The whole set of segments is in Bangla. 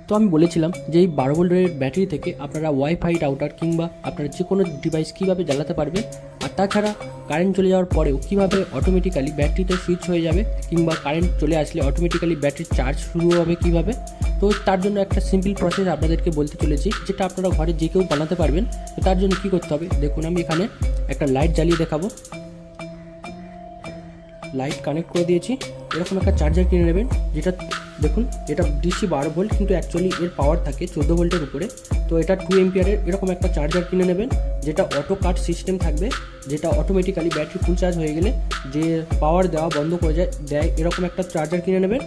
তো আমি বলেছিলাম যে এই 12 ভোল্টের ব্যাটারি থেকে আপনারা ওয়াইফাই রাউটার কিংবা আপনারা যে কোনো ডিভাইস কীভাবে জ্বালাতে পারবেন, আর তাছাড়া কারেন্ট চলে যাওয়ার পরেও কীভাবে অটোমেটিক্যালি ব্যাটারিতে সুইচ হয়ে যাবে কিংবা কারেন্ট চলে আসলে অটোমেটিক্যালি ব্যাটারির চার্জ শুরু হবে কীভাবে। তো তার জন্য একটা সিম্পল প্রসেস আপনাদেরকে বলতে চলেছি, যেটা আপনারা ঘরে যে কেউ বানাতে পারবেন। তো তার জন্য কী করতে হবে দেখুন, আমি এখানে একটা লাইট জ্বালিয়ে দেখাবো। লাইট কানেক্ট করে দিয়েছি। এরকম একটা চার্জার কিনে নেবেন, যেটা দেখুন এটা ডিসি 12 ভোল্ট, কিন্তু অ্যাকচুয়ালি এর পাওয়ার থাকে 14 ভোল্টের উপরে। তো এটা 2 এম্পিয়ারের এরকম একটা চার্জার কিনে নেবেন, যেটা অটো কাট সিস্টেম থাকবে, যেটা অটোমেটিক্যালি ব্যাটারি ফুল চার্জ হয়ে গেলে যে পাওয়ার দেওয়া বন্ধ করে দেয় এরকম একটা চার্জার কিনে নেবেন।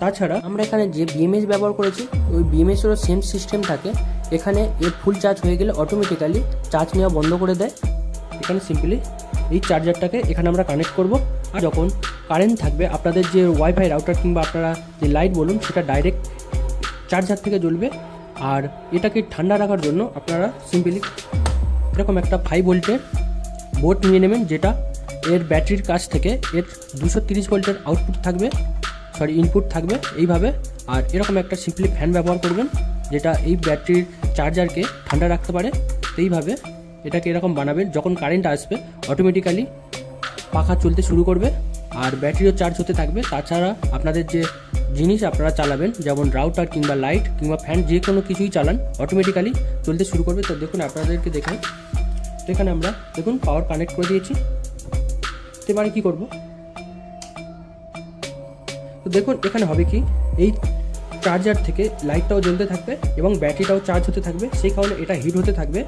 তাছাড়া আমরা এখানে যে বিএমএস ব্যবহার করেছি, ওই বিএমএসেরও সেম সিস্টেম থাকে। এখানে এর ফুল চার্জ হয়ে গেলে অটোমেটিক্যালি চার্জ নেওয়া বন্ধ করে দেয়। এখানে সিম্পলি এই চার্জারটাকে এখানে আমরা কানেক্ট করব, আর যখন কারেন্ট থাকবে আপনাদের যে ওয়াইফাই রাউটার কিংবা আপনারা যে লাইট বলুন সেটা ডাইরেক্ট চার্জার থেকে জ্বলবে। আর এটাকে ঠান্ডা রাখার জন্য আপনারা সিম্পলি এরকম একটা 5 ভোল্টের বোর্ড নিয়ে নেবেন, যেটা এর ব্যাটারির কাছ থেকে এর 230 ভোল্টের ইনপুট থাকবে এইভাবে। আর এরকম একটা সিম্পলি ফ্যান ব্যবহার করবেন, যেটা এই ব্যাটারির চার্জারকে ঠান্ডা রাখতে পারে। এইভাবে এটাকে এরকম বানাবেন, যখন কারেন্ট আসবে অটোমেটিক্যালি পাখা চলতে শুরু করবে আর ব্যাটারিও চার্জ হতে থাকবে। তাছাড়া আপনাদের যে জিনিস আপনারা চালাবেন, যেমন রাউটার কিংবা লাইট কিংবা ফ্যান, যে কোনো কিছুই চালান অটোমেটিক্যালি চলতে শুরু করবে। তো দেখুন আপনাদেরকে দেখাই, তো এখানে আমরা দেখুন পাওয়ার কানেক্ট করে দিয়েছি। এবারে কী করব, তো দেখুন এখানে হবে কি, এই চার্জার থেকে লাইটটাও জ্বলতে থাকবে এবং ব্যাটারিটাও চার্জ হতে থাকবে, সেই কারণে এটা হিট হতে থাকবে।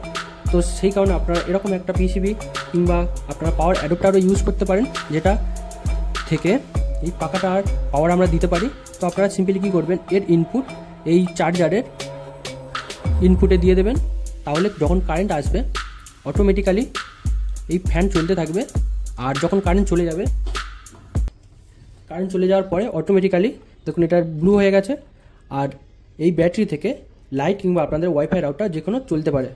তো সেই কারণে আপনারা এরকম একটা পিসিবি কিংবা আপনারা পাওয়ার অ্যাডাপ্টারও ইউজ করতে পারেন, যেটা থেকে এই পাখাটার পাওয়ার আমরা দিতে পারি। তো আপনারা সিম্পলি কী করবেন, এর ইনপুট এই চার্জারের ইনপুটে দিয়ে দেবেন, তাহলে যখন কারেন্ট আসবে অটোমেটিক্যালি এই ফ্যান চলতে থাকবে। আর যখন কারেন্ট চলে যাওয়ার পরে অটোমেটিক্যালি দেখুন এটা ব্লু হয়ে গেছে, আর এই ব্যাটারি থেকে লাইট কিংবা আপনাদের ওয়াইফাই রাউটার যে কোনো চলতে পারে।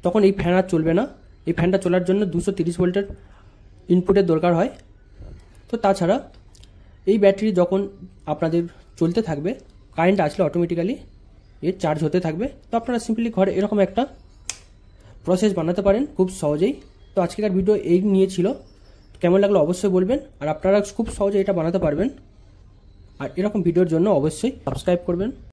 তখন এই ফ্যান আর চলবে না। এই ফ্যানটা চলার জন্য 230 ভোল্টের ইনপুটের দরকার হয়। তো তাছাড়া এই ব্যাটারি যখন আপনাদের চলতে থাকবে, কারেন্ট আসলে অটোমেটিক্যালি এর চার্জ হতে থাকবে। তো আপনারা সিম্পলি ঘরে এরকম একটা প্রসেস বানাতে পারেন খুব সহজেই। তো আজকের ভিডিও এই নিয়ে ছিল, কেমন লাগলো অবশ্যই বলবেন। আর আপনারা খুব সহজে এটা বানাতে পারবেন। আর এরকম ভিডিওর জন্য অবশ্যই সাবস্ক্রাইব করবেন।